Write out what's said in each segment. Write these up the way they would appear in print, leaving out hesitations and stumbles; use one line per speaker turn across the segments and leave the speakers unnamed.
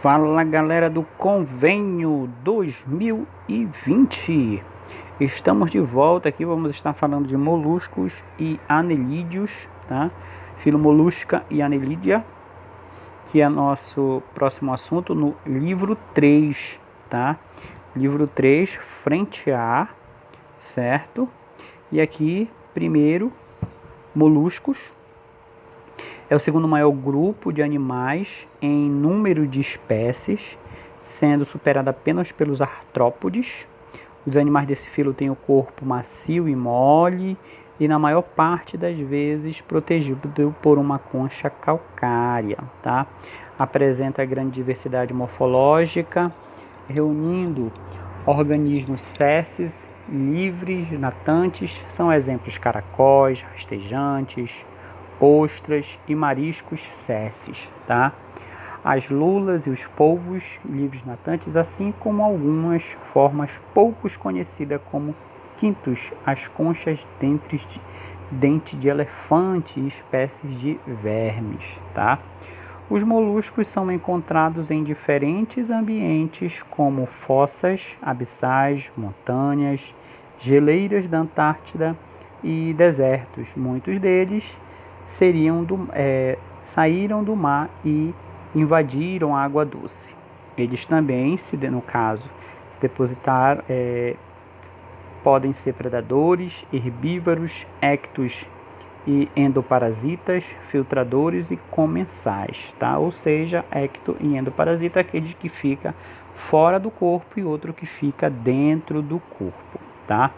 Fala galera do Convênio 2020, estamos de volta aqui, vamos estar falando de moluscos e anelídeos, tá? Filo Molusca e Anelídea, que é nosso próximo assunto no livro 3, tá? Livro 3, frente A, certo? E aqui, primeiro, moluscos. É o segundo maior grupo de animais em número de espécies, sendo superado apenas pelos artrópodes. Os animais desse filo têm o corpo macio e mole e, na maior parte das vezes, protegido por uma concha calcária. Tá? Apresenta grande diversidade morfológica, reunindo organismos sesses, livres, natantes, são exemplos caracóis, rastejantes, ostras e mariscos cesses, tá? As lulas e os polvos livres natantes, assim como algumas formas poucos conhecidas como quintos, as conchas dente de elefante e espécies de vermes, tá? Os moluscos são encontrados em diferentes ambientes como fossas abissais, montanhas, geleiras da Antártida e desertos. Muitos deles saíram do mar e invadiram a água doce. Eles também, se depositar, podem ser predadores, herbívoros, ectos e endoparasitas, filtradores e comensais, tá? Ou seja, ecto e endoparasita, aqueles que fica fora do corpo e outro que fica dentro do corpo, tá?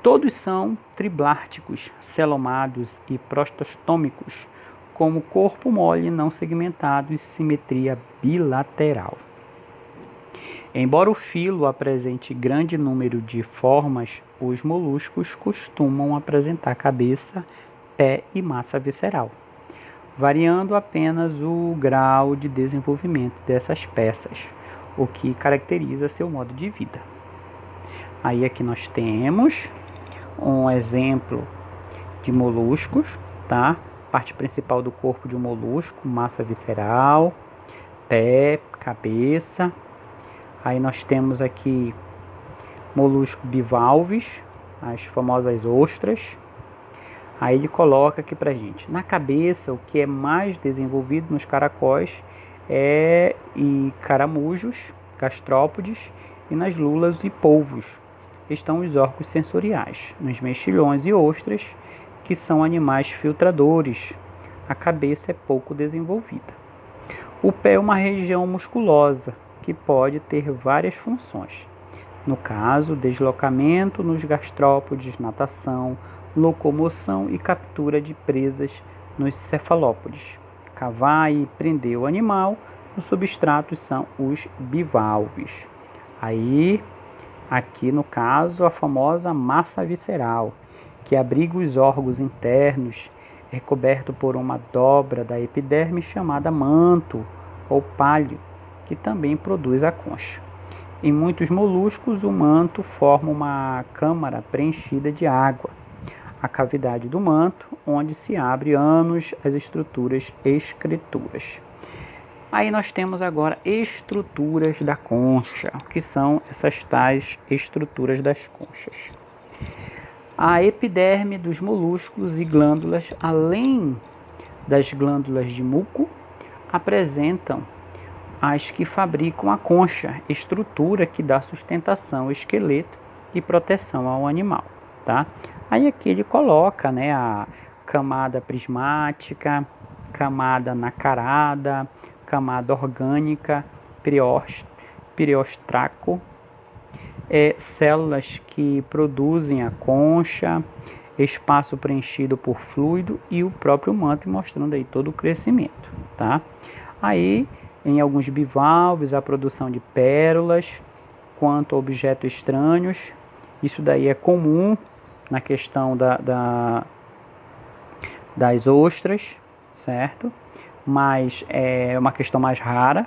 Todos são triblárticos, celomados e prostostômicos, como corpo mole não segmentado e simetria bilateral. Embora o filo apresente grande número de formas, os moluscos costumam apresentar cabeça, pé e massa visceral, variando apenas o grau de desenvolvimento dessas peças, o que caracteriza seu modo de vida. Aí aqui nós temos um exemplo de moluscos, tá? Parte principal do corpo de um molusco, massa visceral, pé, cabeça. Aí nós temos aqui molusco bivalves, as famosas ostras. Aí ele coloca aqui pra gente, na cabeça, o que é mais desenvolvido nos caracóis e caramujos, gastrópodes, e nas lulas e polvos estão os órgãos sensoriais. Nos mexilhões e ostras, que são animais filtradores, a cabeça é pouco desenvolvida. O pé é uma região musculosa que pode ter várias funções. No caso, deslocamento nos gastrópodes, natação, locomoção e captura de presas nos cefalópodes. Cavar e prender o animal no substrato são os bivalves. Aí, aqui no caso, a famosa massa visceral, que abriga os órgãos internos, é coberto por uma dobra da epiderme chamada manto ou pálio, que também produz a concha. Em muitos moluscos, o manto forma uma câmara preenchida de água, a cavidade do manto, onde se abre ânus as estruturas excreturas. Aí nós temos agora estruturas da concha, que são essas tais estruturas das conchas. A epiderme dos moluscos e glândulas, além das glândulas de muco, apresentam as que fabricam a concha, estrutura que dá sustentação ao esqueleto e proteção ao animal, tá? Aí aqui ele coloca, né, a camada prismática, camada nacarada, camada orgânica, periostraco, células que produzem a concha, espaço preenchido por fluido e o próprio manto, mostrando aí todo o crescimento, tá? Aí, em alguns bivalves, a produção de pérolas, quanto a objetos estranhos, isso daí é comum na questão das ostras, certo? Mas é uma questão mais rara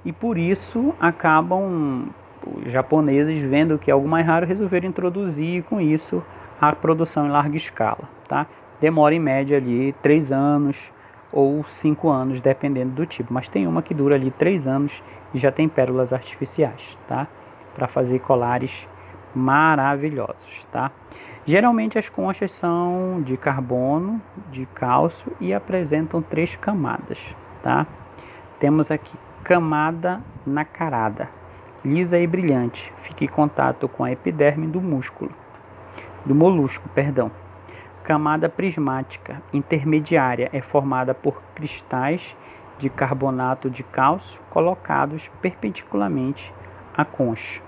e por isso acabam os japoneses, vendo que é algo mais raro, resolveram introduzir com isso a produção em larga escala, tá? Demora em média ali 3 anos ou 5 anos, dependendo do tipo. Mas tem uma que dura ali 3 anos e já tem pérolas artificiais, tá? Para fazer colares maravilhosos, tá? Geralmente as conchas são de carbono, de cálcio e apresentam 3 camadas, tá? Temos aqui camada nacarada, lisa e brilhante, fica em contato com a epiderme do molusco. Camada prismática intermediária é formada por cristais de carbonato de cálcio colocados perpendicularmente à concha.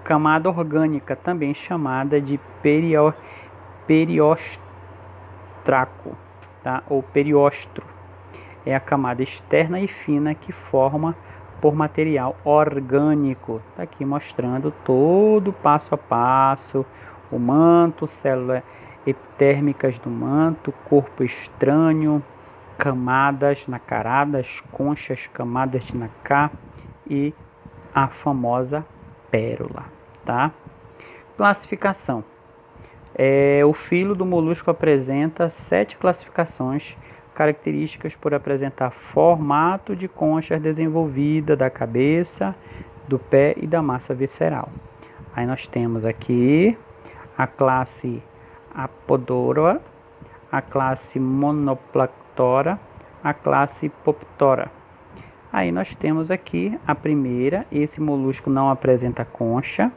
Camada orgânica, também chamada de perióstraco, tá? Ou perióstro, é a camada externa e fina que forma por material orgânico. Está aqui mostrando todo passo a passo, o manto, células epitérmicas do manto, corpo estranho, camadas nacaradas, conchas, camadas de nacá e a famosa pérola, tá? Classificação. O filo do molusco apresenta 7 classificações características por apresentar formato de concha desenvolvida da cabeça, do pé e da massa visceral. Aí nós temos aqui a classe Apodora, a classe Monoplactora, a classe Poptora. Aí nós temos aqui a primeira, esse molusco não apresenta concha.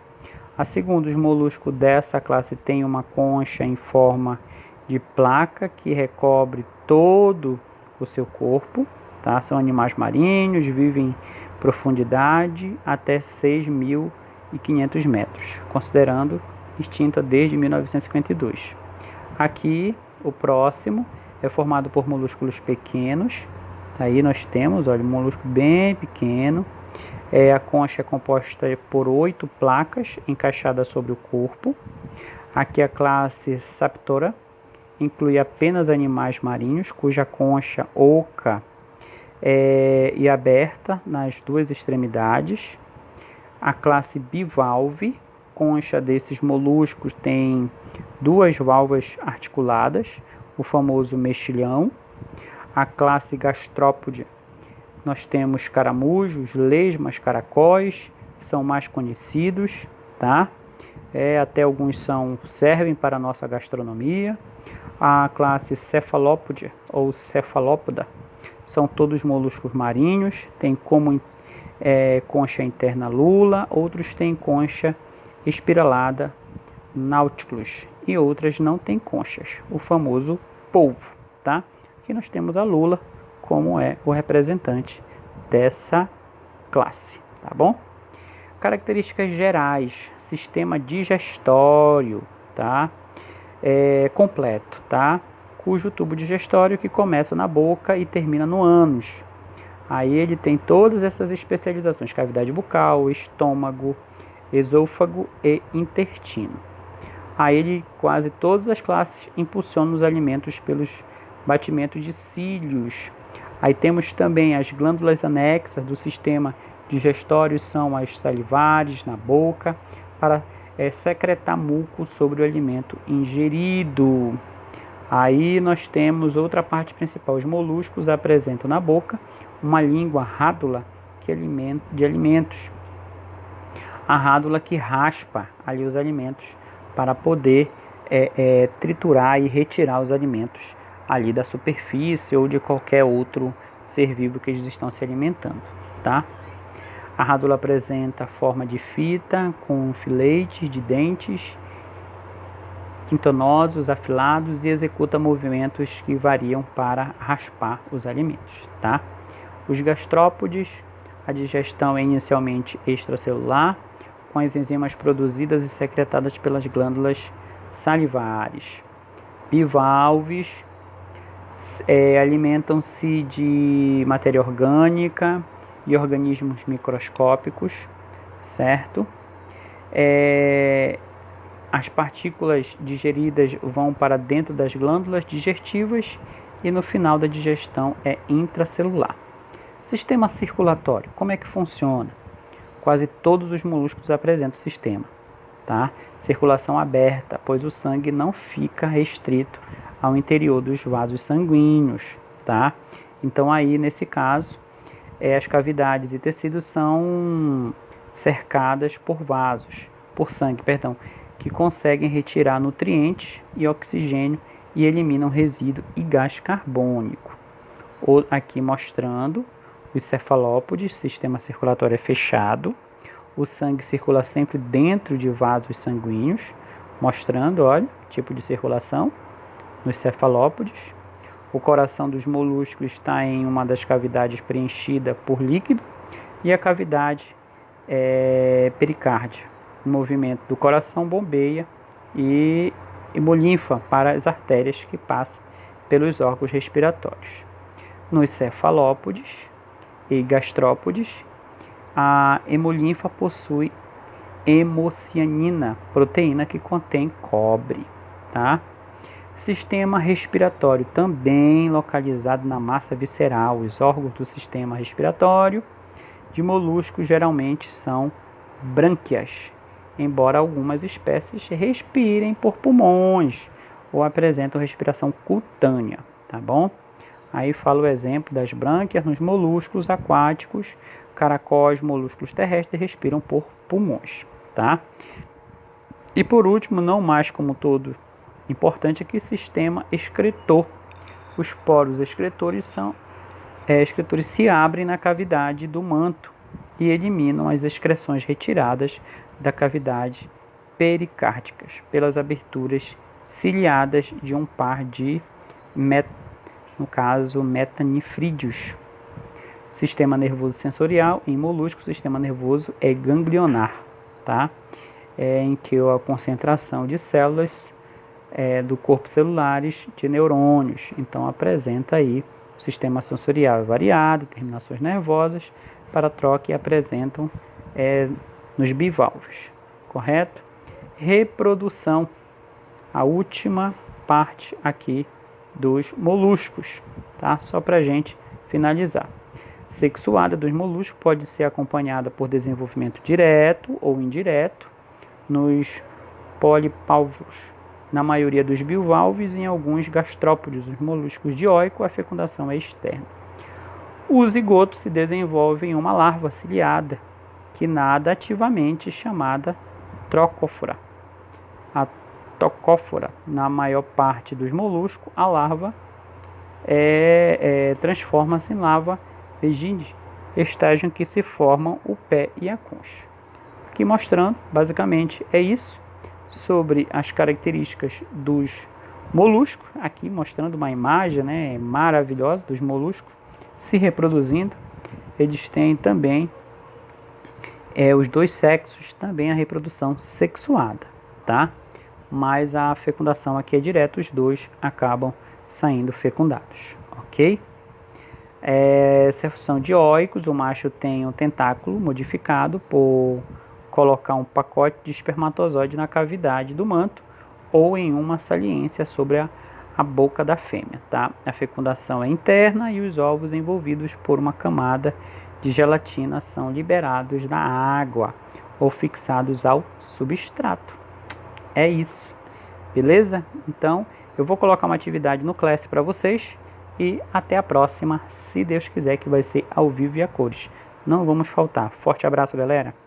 A segunda, os moluscos dessa classe têm uma concha em forma de placa que recobre todo o seu corpo, tá? São animais marinhos, vivem em profundidade até 6.500 metros, considerando extinta desde 1952. Aqui, o próximo é formado por molúsculos pequenos. Aí nós temos, olha, um molusco bem pequeno. A concha é composta por 8 placas encaixadas sobre o corpo. Aqui a classe Saptora inclui apenas animais marinhos, cuja concha oca e aberta nas 2 extremidades. A classe Bivalve, concha desses moluscos tem 2 válvulas articuladas, o famoso mexilhão. A classe Gastrópode, nós temos caramujos, lesmas, caracóis, são mais conhecidos, tá? Até alguns servem para a nossa gastronomia. A classe Cefalópode ou Cefalópoda são todos moluscos marinhos, tem como concha interna lula, outros têm concha espiralada, Nautilus, e outras não têm conchas, o famoso polvo, tá? Aqui nós temos a lula como é o representante dessa classe, tá bom? Características gerais, sistema digestório, tá? Completo, tá? Cujo tubo digestório que começa na boca e termina no ânus. Aí ele tem todas essas especializações: cavidade bucal, estômago, esôfago e intestino. Aí ele, quase todas as classes, impulsionam os alimentos pelos batimentos de cílios. Aí temos também as glândulas anexas do sistema digestório, são as salivares na boca, para secretar muco sobre o alimento ingerido. Aí nós temos outra parte principal: os moluscos apresentam na boca uma língua rádula de alimentos. A rádula que raspa ali os alimentos para poder triturar e retirar os alimentos ali da superfície ou de qualquer outro ser vivo que eles estão se alimentando, tá? A rádula apresenta forma de fita com filetes de dentes quintinosos, afilados, e executa movimentos que variam para raspar os alimentos, tá? Os gastrópodes, a digestão é inicialmente extracelular, com as enzimas produzidas e secretadas pelas glândulas salivares. Bivalves alimentam-se de matéria orgânica e organismos microscópicos, certo? As partículas digeridas vão para dentro das glândulas digestivas e no final da digestão é intracelular. Sistema circulatório, como é que funciona? Quase todos os moluscos apresentam sistema, tá? Circulação aberta, pois o sangue não fica restrito ao interior dos vasos sanguíneos, tá? Então aí, nesse caso, as cavidades e tecidos são cercadas por vasos, por sangue, perdão, que conseguem retirar nutrientes e oxigênio e eliminam resíduo e gás carbônico. Aqui mostrando os cefalópodes, sistema circulatório é fechado, o sangue circula sempre dentro de vasos sanguíneos, mostrando, olha, tipo de circulação nos cefalópodes. O coração dos moluscos está em uma das cavidades preenchida por líquido e a cavidade pericárdia. O movimento do coração bombeia e hemolinfa para as artérias que passam pelos órgãos respiratórios. Nos cefalópodes e gastrópodes, a hemolinfa possui hemocianina, proteína que contém cobre, tá? Sistema respiratório também localizado na massa visceral. Os órgãos do sistema respiratório de moluscos geralmente são brânquias, embora algumas espécies respirem por pulmões ou apresentam respiração cutânea, tá bom? Aí fala o exemplo das brânquias nos moluscos aquáticos, caracóis, moluscos terrestres respiram por pulmões, tá? E por último, não mais como todo importante, é que sistema excretor. Os poros excretores se abrem na cavidade do manto e eliminam as excreções retiradas da cavidade pericárdicas pelas aberturas ciliadas de um par de metanifrídeos. Sistema nervoso sensorial. Em moluscos, o sistema nervoso é ganglionar, tá? Em que a concentração de células do corpo celulares de neurônios. Então apresenta aí o sistema sensorial variado, terminações nervosas para troca e apresentam nos bivalvos, correto? Reprodução, a última parte aqui dos moluscos, tá? Só para a gente finalizar. Sexuada dos moluscos pode ser acompanhada por desenvolvimento direto ou indireto nos polipalvos, na maioria dos bivalves e em alguns gastrópodes, os moluscos dioicos, a fecundação é externa. O zigoto se desenvolve em uma larva ciliada, que nada ativamente, chamada trocófora. A tocófora, na maior parte dos moluscos, a larva transforma-se em larva vigídea, estágio em que se formam o pé e a concha. Aqui mostrando, basicamente, é isso, sobre as características dos moluscos, aqui mostrando uma imagem maravilhosa dos moluscos se reproduzindo. Eles têm também os dois sexos, também a reprodução sexuada, tá? Mas a fecundação aqui é direta, os dois acabam saindo fecundados, ok? São dioicos, o macho tem um tentáculo modificado por colocar um pacote de espermatozoide na cavidade do manto ou em uma saliência sobre a boca da fêmea, tá? A fecundação é interna e os ovos envolvidos por uma camada de gelatina são liberados na água ou fixados ao substrato. É isso, beleza? Então, eu vou colocar uma atividade no Class para vocês e até a próxima, se Deus quiser, que vai ser ao vivo e a cores. Não vamos faltar. Forte abraço, galera!